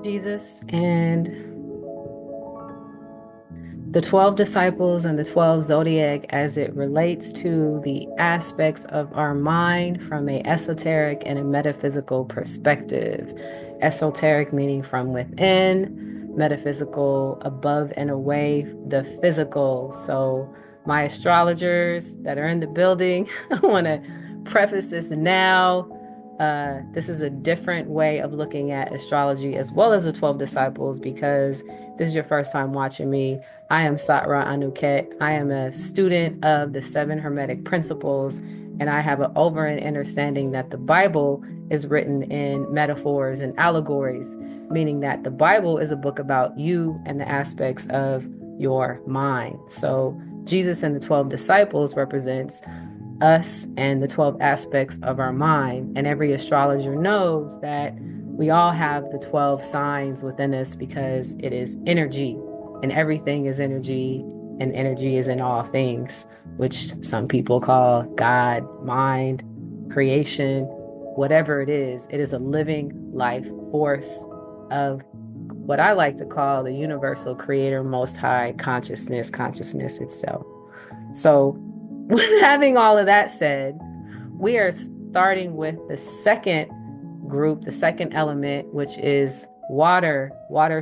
Jesus and the 12 disciples and the 12 zodiac as it relates to the aspects of our mind from a esoteric and a metaphysical perspective. Esoteric meaning from within, metaphysical above and away the physical. So my astrologers that are in the building, I want to preface this now. This is a different way of looking at astrology as well as the 12 disciples, because if this is your first time watching me, I am Satra Anuket. I am a student of the 7 Hermetic Principles, and I have an over and understanding that the Bible is written in metaphors and allegories, meaning that the Bible is a book about you and the aspects of your mind. So Jesus and the 12 disciples represents us and the 12 aspects of our mind. And every astrologer knows that we all have the 12 signs within us because it is energy, and everything is energy, and energy is in all things, which some people call God, mind, creation, whatever it is a living life force of what I like to call the universal creator, most high consciousness itself. So with having all of that said, we are starting with the second group, the second element, which is water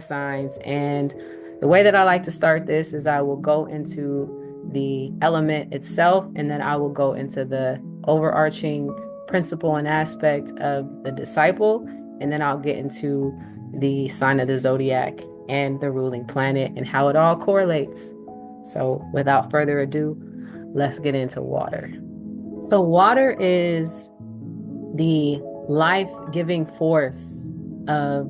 signs. And the way that I like to start this is I will go into the element itself, and then I will go into the overarching principle and aspect of the disciple, and then I'll get into the sign of the zodiac and the ruling planet and how it all correlates. So without further ado, let's get into water. So water is the life-giving force of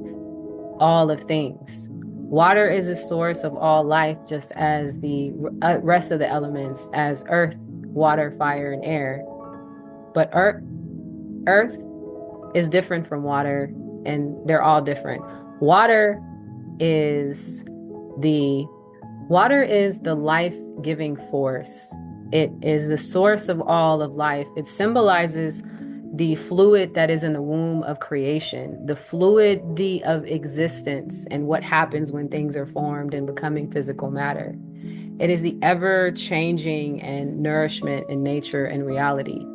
all of things. Water is a source of all life, just as the rest of the elements, as earth, water, fire, and air. But earth is different from water, and they're all different. Water is the life-giving force. It is the source of all of life. It symbolizes the fluid that is in the womb of creation, the fluidity of existence, and what happens when things are formed and becoming physical matter. It is the ever-changing and nourishment in nature and reality.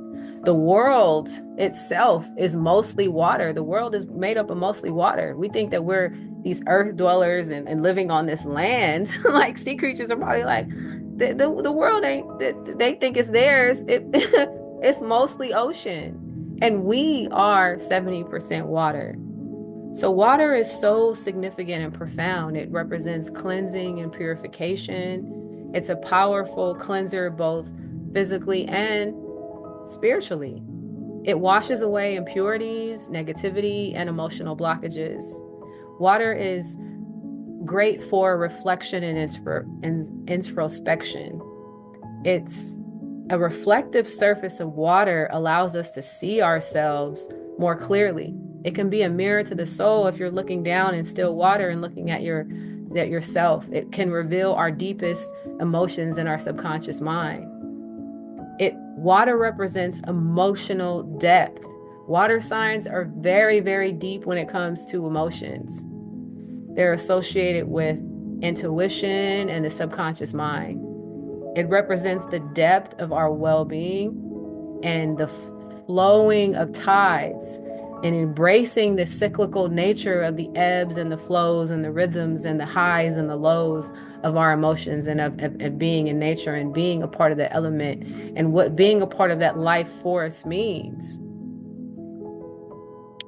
The world itself is mostly water. The world is made up of mostly water. We think that we're these earth dwellers and living on this land. Like sea creatures are probably like, the world ain't, they think it's theirs. It's mostly ocean. And we are 70% water. So water is so significant and profound. It represents cleansing and purification. It's a powerful cleanser, both physically and spiritually. It washes away impurities, negativity, and emotional blockages. Water is great for reflection and introspection. It's a reflective surface of water allows us to see ourselves more clearly. It can be a mirror to the soul if you're looking down in still water and looking at yourself. It can reveal our deepest emotions in our subconscious mind. Water represents emotional depth. Water signs are very, very deep when it comes to emotions. They're associated with intuition and the subconscious mind. It represents the depth of our well-being and the flowing of tides, and embracing the cyclical nature of the ebbs and the flows and the rhythms and the highs and the lows of our emotions, and of being in nature and being a part of the element, and what being a part of that life force means.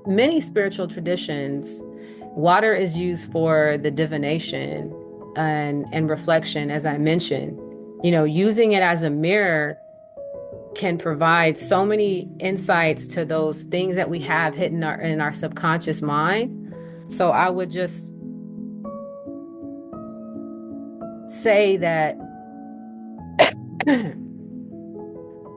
Many spiritual traditions, water is used for the divination and reflection, as I mentioned. You know, using it as a mirror can provide so many insights to those things that we have hidden in our subconscious mind. So I would just say that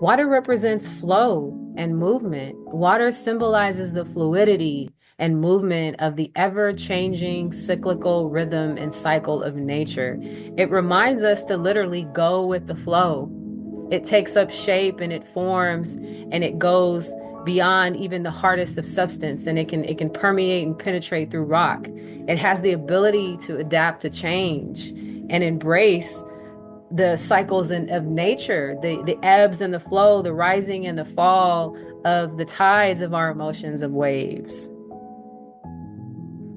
water represents flow and movement. Water symbolizes the fluidity and movement of the ever-changing cyclical rhythm and cycle of nature. It reminds us to literally go with the flow. It takes up shape and it forms and it goes beyond even the hardest of substance, and it can permeate and penetrate through rock. It has the ability to adapt to change and embrace the cycles of nature, the ebbs and the flow, the rising and the fall of the tides of our emotions, of waves.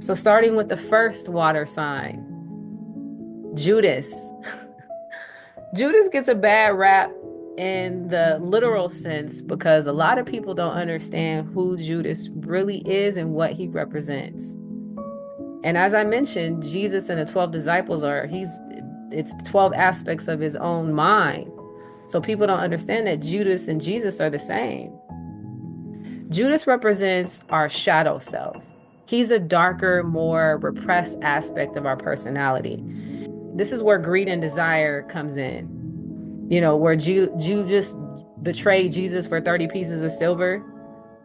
So starting with the first water sign, Judas. Judas gets a bad rap in the literal sense because a lot of people don't understand who Judas really is and what he represents. And as I mentioned, Jesus and the 12 disciples it's 12 aspects of his own mind. So people don't understand that Judas and Jesus are the same. Judas represents our shadow self. He's a darker, more repressed aspect of our personality. This is where greed and desire comes in. Where Judas betrayed Jesus for 30 pieces of silver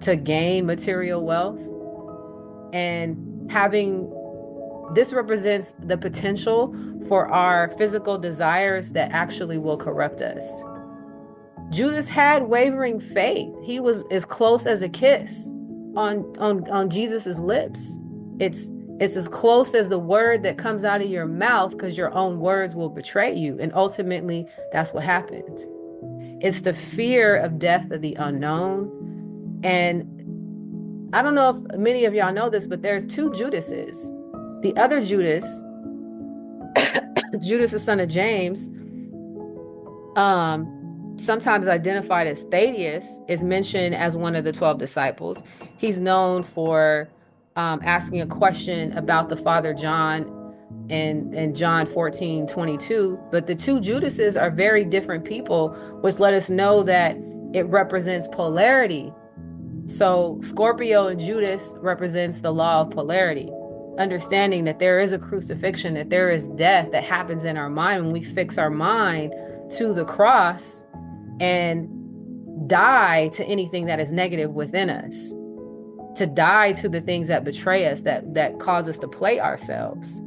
to gain material wealth. And this represents the potential for our physical desires that actually will corrupt us. Judas had wavering faith. He was as close as a kiss on Jesus's lips. It's as close as the word that comes out of your mouth, because your own words will betray you. And ultimately, that's what happened. It's the fear of death of the unknown. And I don't know if many of y'all know this, but there's two Judases. The other Judas, Judas, the son of James, sometimes identified as Thaddeus, is mentioned as one of the 12 disciples. He's known for asking a question about the Father John in John 14:22. But the two Judases are very different people, which let us know that it represents polarity. So Scorpio and Judas represents the law of polarity, understanding that there is a crucifixion, that there is death that happens in our mind when we fix our mind to the cross and die to anything that is negative within us, to die to the things that betray us, that cause us to play ourselves.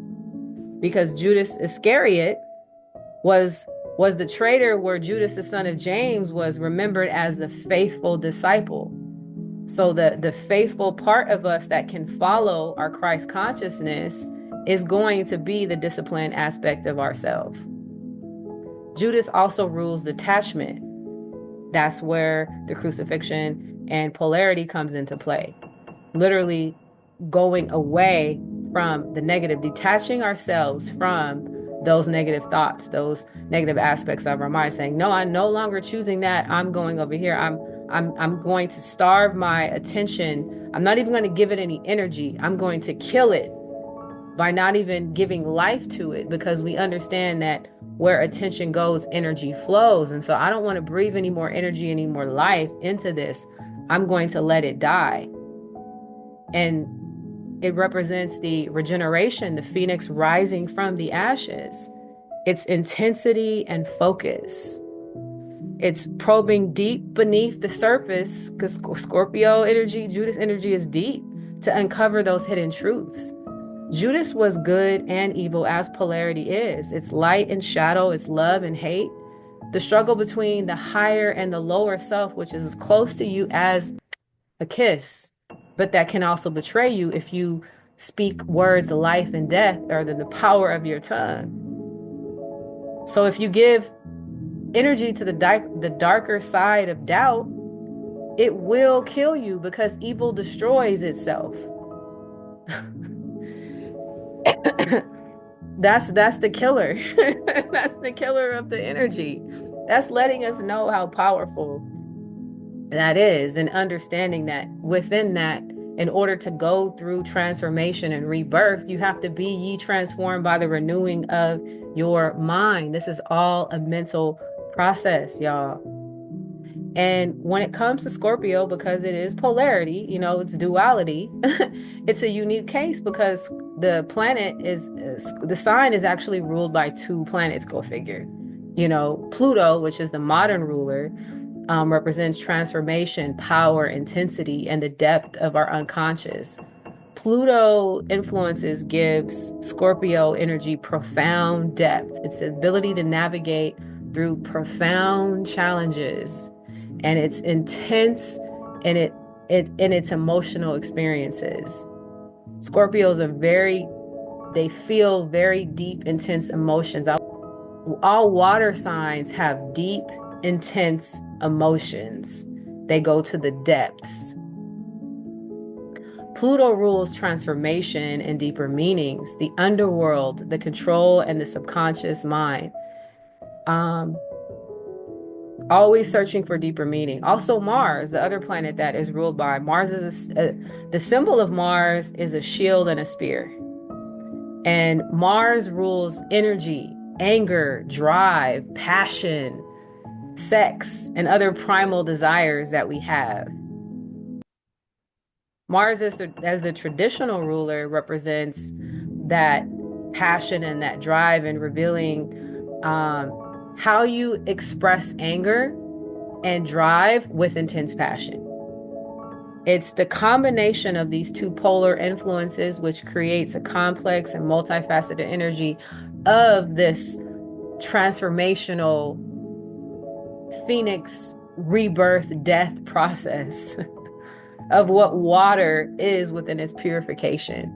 Because Judas Iscariot was the traitor, where Judas, the son of James, was remembered as the faithful disciple. So the faithful part of us that can follow our Christ consciousness is going to be the disciplined aspect of ourselves. Judas also rules detachment. That's where the crucifixion and polarity comes into play. Literally going away from the negative, detaching ourselves from those negative thoughts, those negative aspects of our mind, saying, no, I'm no longer choosing that. I'm going over here. I'm going to starve my attention. I'm not even going to give it any energy. I'm going to kill it by not even giving life to it, because we understand that where attention goes, energy flows. And so I don't want to breathe any more energy, any more life into this. I'm going to let it die. And it represents the regeneration, the phoenix rising from the ashes. It's intensity and focus. It's probing deep beneath the surface, because Scorpio energy, Judas energy is deep, to uncover those hidden truths. Judas was good and evil, as polarity is. It's light and shadow, it's love and hate. The struggle between the higher and the lower self, which is as close to you as a kiss, but that can also betray you if you speak words of life and death, or the power of your tongue. So if you give energy to the darker side of doubt, it will kill you, because evil destroys itself. That's the killer. That's the killer of the energy. That's letting us know how powerful that is, and understanding that within that, in order to go through transformation and rebirth, you have to be ye transformed by the renewing of your mind. This is all a mental process, y'all. And when it comes to Scorpio, because it is polarity, it's duality, it's a unique case, because the sign is actually ruled by two planets, go figure. Pluto, which is the modern ruler, represents transformation, power, intensity, and the depth of our unconscious. Pluto gives Scorpio energy profound depth. It's the ability to navigate through profound challenges. And it's intense, and in its emotional experiences. Scorpios they feel very deep, intense emotions. All water signs have deep, intense emotions. They go to the depths. Pluto rules transformation and deeper meanings, the underworld, the control, and the subconscious mind. Always searching for deeper meaning. Also, Mars, the other planet that is ruled by Mars, the symbol of Mars is a shield and a spear. And Mars rules energy, anger, drive, passion, sex, and other primal desires that we have. Mars, as the traditional ruler, represents that passion and that drive, and revealing how you express anger and drive with intense passion. It's the combination of these two polar influences which creates a complex and multifaceted energy of this transformational phoenix rebirth death process of what water is within its purification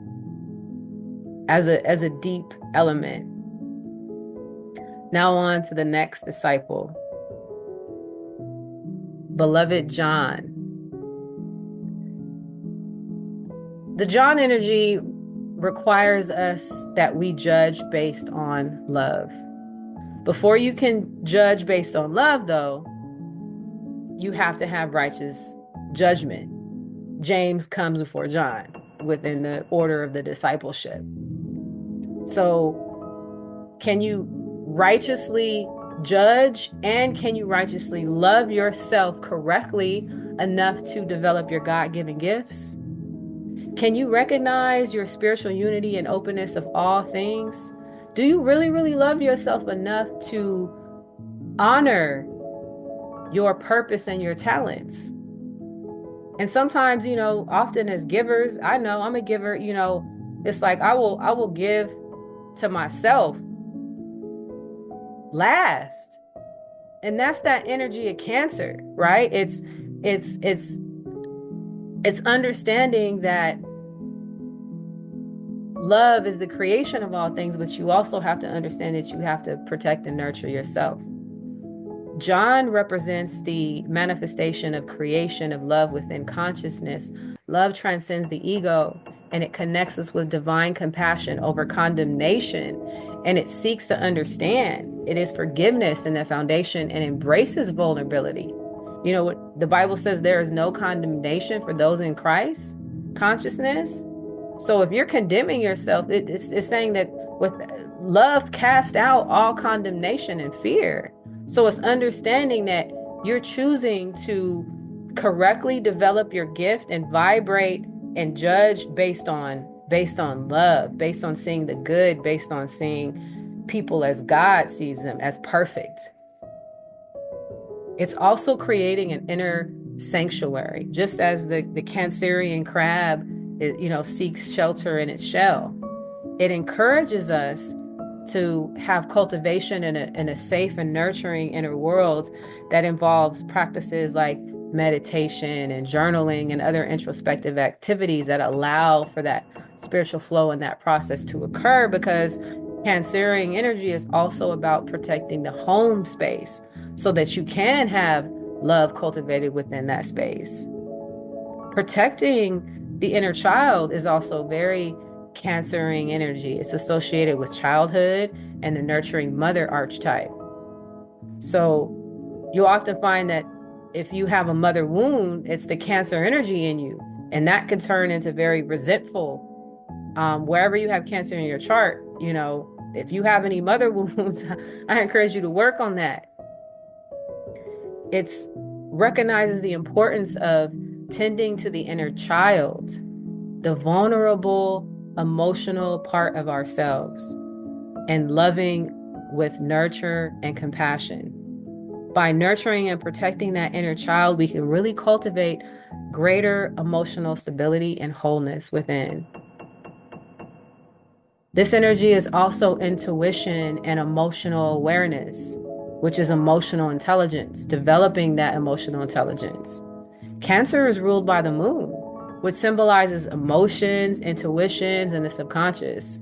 as a deep element. Now on to the next disciple, beloved John. The John energy requires us that we judge based on love. Before you can judge based on love, though, you have to have righteous judgment. James comes before John within the order of the discipleship. So, can you righteously judge, and can you righteously love yourself correctly enough to develop your God-given gifts? Can you recognize your spiritual unity and openness of all things? Do you really, really love yourself enough to honor your purpose and your talents? And sometimes, often as givers, I know I'm a giver, it's like I will give to myself last. And that's that energy of Cancer, right? It's understanding that love is the creation of all things, but you also have to understand that you have to protect and nurture yourself. John represents the manifestation of creation of love within consciousness. Love transcends the ego, and it connects us with divine compassion over condemnation, and it seeks to understand. It is forgiveness in the foundation and embraces vulnerability. You know what the Bible says, there is no condemnation for those in Christ consciousness. So if you're condemning yourself, it's saying that with love cast out all condemnation and fear. So it's understanding that you're choosing to correctly develop your gift and vibrate and judge based on love, based on seeing the good, based on seeing people as God sees them, as perfect. It's also creating an inner sanctuary, just as the Cancerian crab, seeks shelter in its shell. It encourages us to have cultivation in a safe and nurturing inner world that involves practices like meditation and journaling and other introspective activities that allow for that spiritual flow and that process to occur, because Cancerian energy is also about protecting the home space so that you can have love cultivated within that space. Protecting the inner child is also very Cancerian energy. It's associated with childhood and the nurturing mother archetype. So you'll often find that if you have a mother wound, it's the Cancer energy in you, and that could turn into very resentful. Wherever you have Cancer in your chart, if you have any mother wounds, I encourage you to work on that. It recognizes the importance of tending to the inner child, the vulnerable, emotional part of ourselves, and loving with nurture and compassion. By nurturing and protecting that inner child, we can really cultivate greater emotional stability and wholeness within. This energy is also intuition and emotional awareness, which is emotional intelligence, developing that emotional intelligence. Cancer is ruled by the moon, which symbolizes emotions, intuitions, and the subconscious.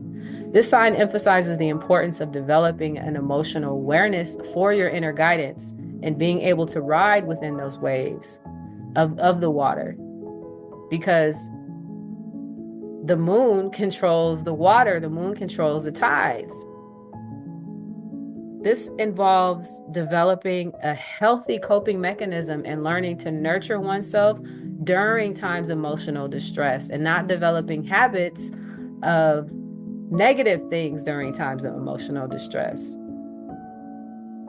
This sign emphasizes the importance of developing an emotional awareness for your inner guidance and being able to ride within those waves of the water. Because the moon controls the water, the moon controls the tides. This involves developing a healthy coping mechanism and learning to nurture oneself during times of emotional distress and not developing habits of negative things during times of emotional distress.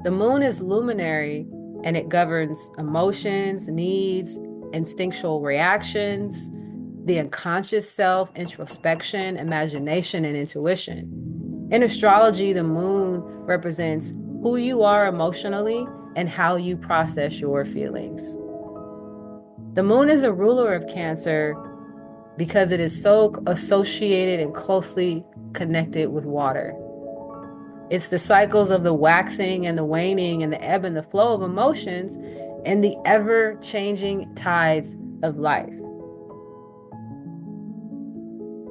The moon is luminary and it governs emotions, needs, instinctual reactions, the unconscious self, introspection, imagination, and intuition. In astrology, the moon represents who you are emotionally and how you process your feelings. The moon is a ruler of Cancer because it is so associated and closely connected with water. It's the cycles of the waxing and the waning and the ebb and the flow of emotions and the ever-changing tides of life.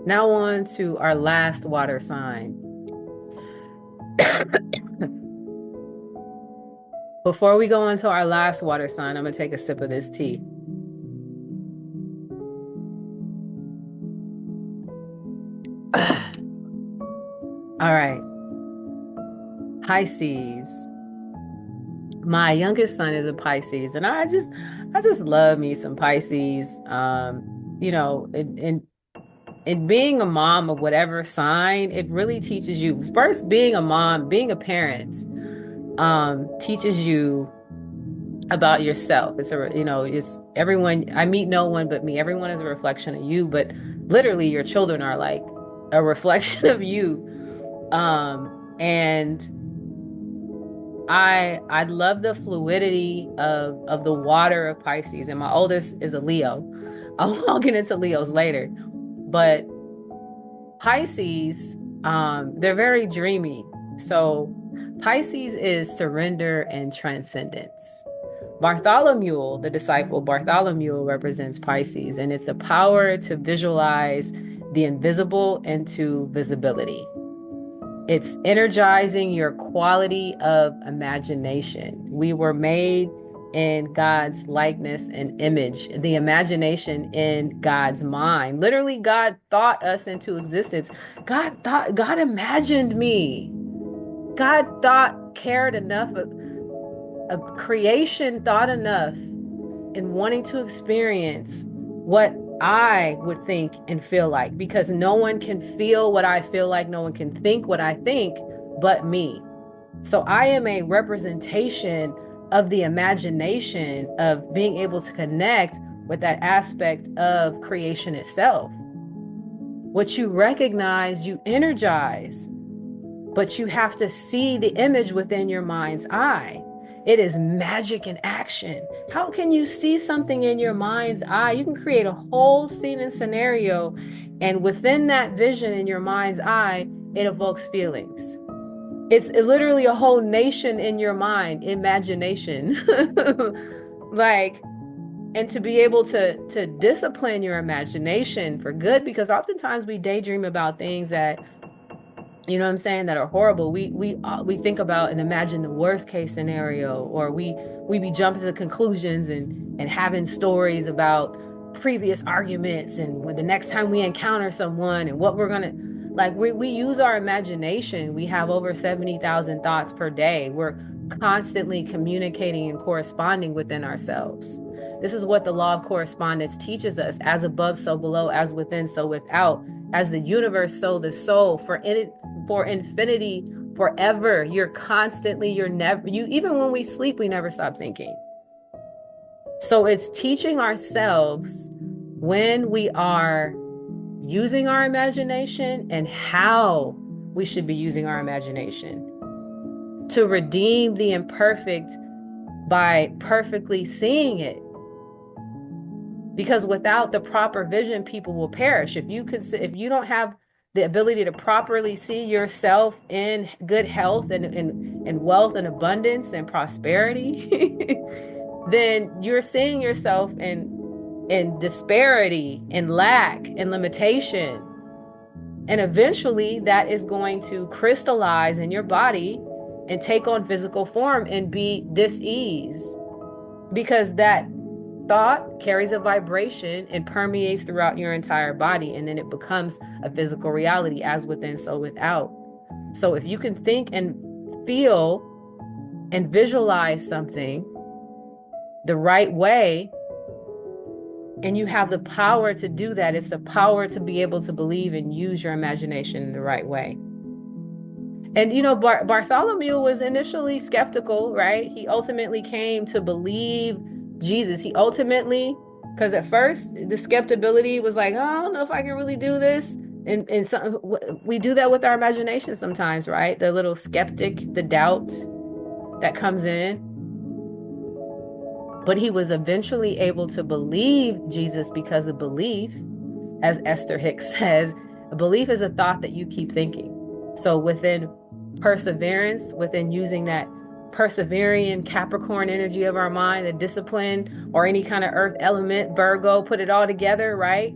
Now on to our last water sign. Before we go into our last water sign, I'm going to take a sip of this tea. All right. Pisces. My youngest son is a Pisces, and I just love me some Pisces. You know, in being a mom of whatever sign, it really teaches you first being a mom, being a parent, teaches you about yourself. It's it's everyone. I meet no one but me. Everyone is a reflection of you, but literally your children are like a reflection of you. And I love the fluidity of the water of Pisces, and my oldest is a Leo. I'll get into Leos later, but Pisces, they're very dreamy. So Pisces is surrender and transcendence. Bartholomew, the disciple Bartholomew, represents Pisces, and it's a power to visualize the invisible into visibility. It's energizing your quality of imagination. We were made in God's likeness and image, the imagination in God's mind. Literally, God thought us into existence. God imagined me. God cared enough of creation, thought enough in wanting to experience what I would think and feel like, because no one can feel what I feel like, no one can think what I think but me. So I am a representation of the imagination of being able to connect with that aspect of creation itself. What you recognize, you energize, but you have to see the image within your mind's eye. It is magic in action. How can you see something in your mind's eye? You can create a whole scene and scenario, and within that vision in your mind's eye, it evokes feelings. It's literally a whole nation in your mind, imagination. And to be able to discipline your imagination for good, because oftentimes we daydream about things that, you know what I'm saying, that are horrible. We think about and imagine the worst case scenario, or we be jumping to conclusions and having stories about previous arguments and when the next time we encounter someone and what we're gonna like. We use our imagination. We have over 70,000 thoughts per day. We're constantly communicating and corresponding within ourselves. This is what the law of correspondence teaches us: as above, so below; as within, so without; as the universe, so the soul. For infinity, forever. You're never, even when we sleep, we never stop thinking. So it's teaching ourselves when we are using our imagination and how we should be using our imagination to redeem the imperfect by perfectly seeing it. Because without the proper vision, people will perish. If you don't have the ability to properly see yourself in good health and wealth and abundance and prosperity, then you're seeing yourself in in disparity, in lack, in limitation. And eventually that is going to crystallize in your body and take on physical form and be dis-ease, because that thought carries a vibration and permeates throughout your entire body, and then it becomes a physical reality, as within, so without. So if you can think and feel and visualize something the right way, and you have the power to do that, it's the power to be able to believe and use your imagination in the right way. And, you know, Bartholomew was initially skeptical, right? He ultimately came to believe Jesus. He ultimately, because at first the skepticism was like, oh, I don't know if I can really do this. And some, we do that with our imagination sometimes, right? The little skeptic, the doubt that comes in. But he was eventually able to believe Jesus because of belief, as Esther Hicks says, a belief is a thought that you keep thinking. So within perseverance, within using that persevering Capricorn energy of our mind, the discipline, or any kind of earth element, Virgo, put it all together, right?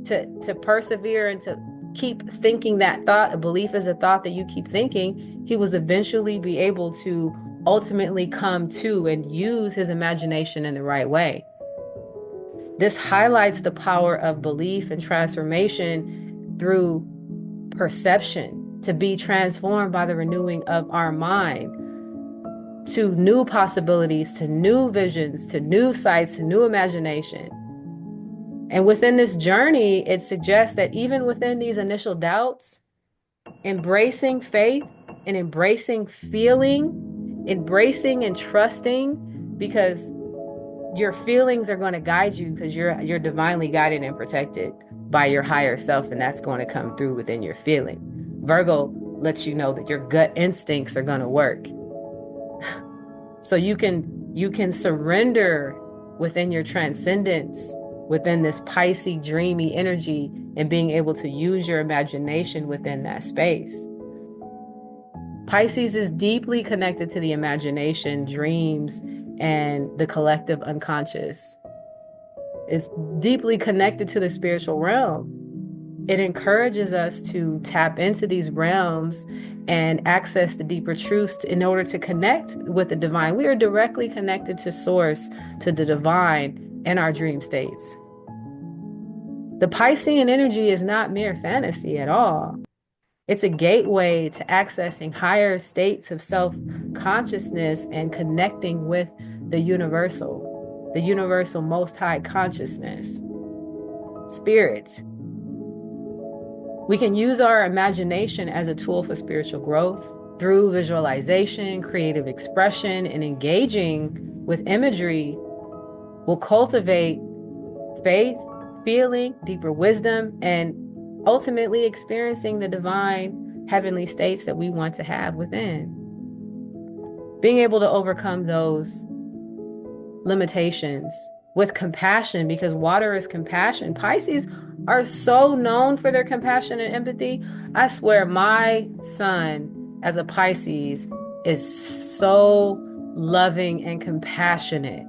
To persevere and to keep thinking that thought. A belief is a thought that you keep thinking. He was eventually be able to ultimately come to and use his imagination in the right way. This highlights the power of belief and transformation through perception, to be transformed by the renewing of our mind to new possibilities, to new visions, to new sights, to new imagination. And within this journey, it suggests that even within these initial doubts, embracing faith and embracing feeling, embracing and trusting, because your feelings are going to guide you, because you're divinely guided and protected by your higher self, and that's going to come through within your feeling. Virgo lets you know that your gut instincts are going to work. So you can surrender within your transcendence, within this Pisces dreamy energy, and being able to use your imagination within that space. Pisces is deeply connected to the imagination, dreams, and the collective unconscious. It's deeply connected to the spiritual realm. It encourages us to tap into these realms and access the deeper truths in order to connect with the divine. We are directly connected to source, to the divine in our dream states. The Piscean energy is not mere fantasy at all. It's a gateway to accessing higher states of self-consciousness and connecting with the universal most high consciousness, spirit. We can use our imagination as a tool for spiritual growth through visualization, creative expression, and engaging with imagery will cultivate faith, feeling, deeper wisdom, and ultimately experiencing the divine heavenly states that we want to have within. Being able to overcome those limitations with compassion, because water is compassion. Pisces are so known for their compassion and empathy. I swear my son as a Pisces is so loving and compassionate.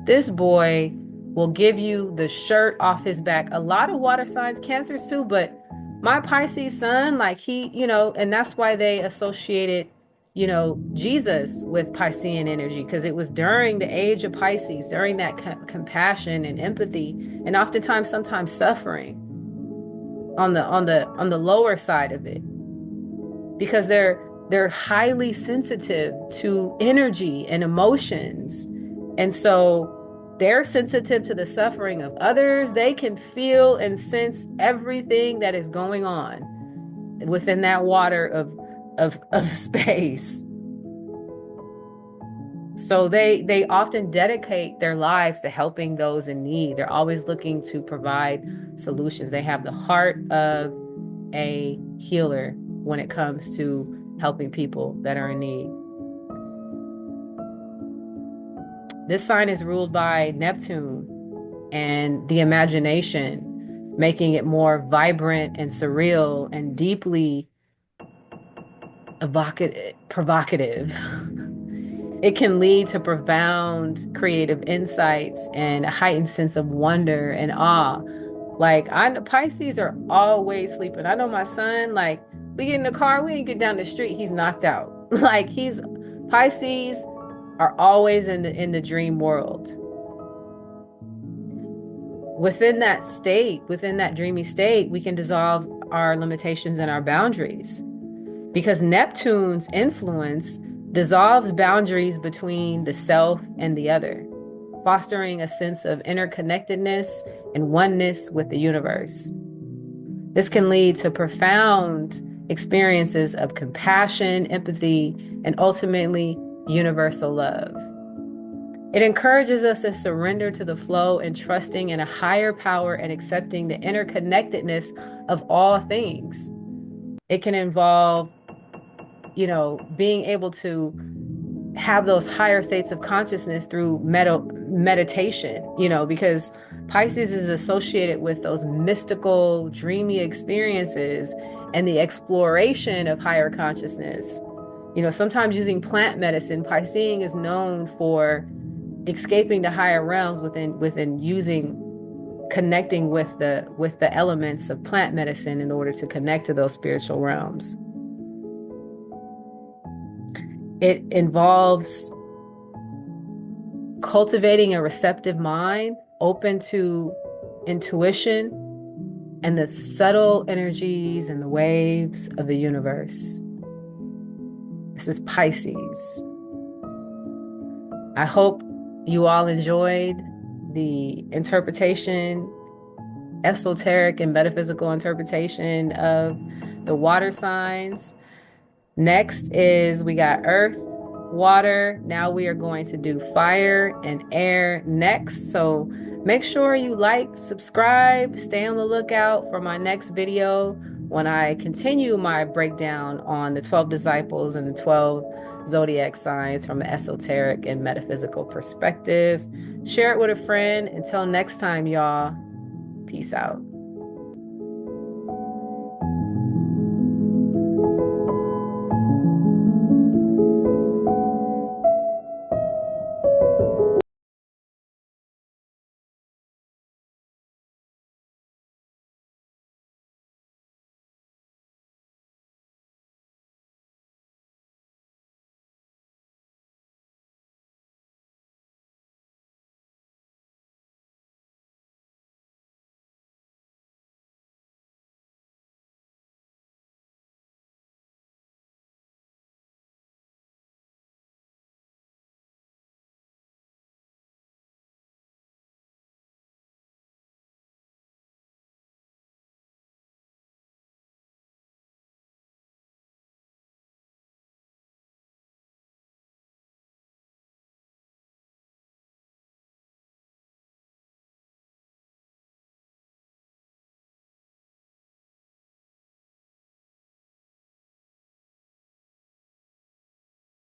This boy will give you the shirt off his back. A lot of water signs, Cancers too, but my Pisces son, like he, and that's why they associated, Jesus with Piscean energy, because it was during the age of Pisces, during that compassion and empathy, and oftentimes, sometimes suffering on the lower side of it, because they're highly sensitive to energy and emotions, and so they're sensitive to the suffering of others. They can feel and sense everything that is going on within that water of space. So they often dedicate their lives to helping those in need. They're always looking to provide solutions. They have the heart of a healer when it comes to helping people that are in need. This sign is ruled by Neptune and the imagination, making it more vibrant and surreal and deeply provocative. It can lead to profound creative insights and a heightened sense of wonder and awe. Like Pisces are always sleeping. I know my son, like we get in the car, we didn't get down the street, he's knocked out. Like Pisces are always in the dream world. Within that state, within that dreamy state, we can dissolve our limitations and our boundaries because Neptune's influence dissolves boundaries between the self and the other, fostering a sense of interconnectedness and oneness with the universe. This can lead to profound experiences of compassion, empathy, and ultimately universal love. It encourages us to surrender to the flow and trusting in a higher power and accepting the interconnectedness of all things. It can involve, being able to have those higher states of consciousness through meditation, because Pisces is associated with those mystical, dreamy experiences and the exploration of higher consciousness. Sometimes using plant medicine, Piscean is known for escaping the higher realms within connecting with the elements of plant medicine in order to connect to those spiritual realms. It involves cultivating a receptive mind, open to intuition and the subtle energies and the waves of the universe. This is Pisces. I hope you all enjoyed the interpretation, esoteric and metaphysical interpretation of the water signs. Next is we got earth, water. Now we are going to do fire and air next. So make sure you like, subscribe, stay on the lookout for my next video when I continue my breakdown on the 12 disciples and the 12 zodiac signs from an esoteric and metaphysical perspective. Share it with a friend. Until next time, y'all. Peace out.